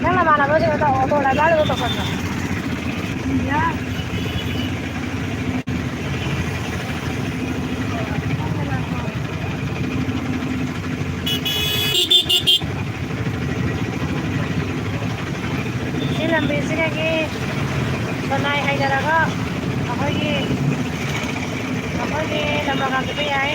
Chắc là bà làm cái gì ô tô này bán được tổ phần rồi. Dạ. ꯁꯤ ꯂꯝꯕꯤꯁꯤꯗꯒꯤ ꯁꯣꯅꯥꯏ ꯍꯥꯏꯗꯔꯒ ꯑꯩꯈꯣꯏꯒꯤ ꯂꯝꯕꯥ ꯀꯥꯞꯄ ꯌꯥꯏ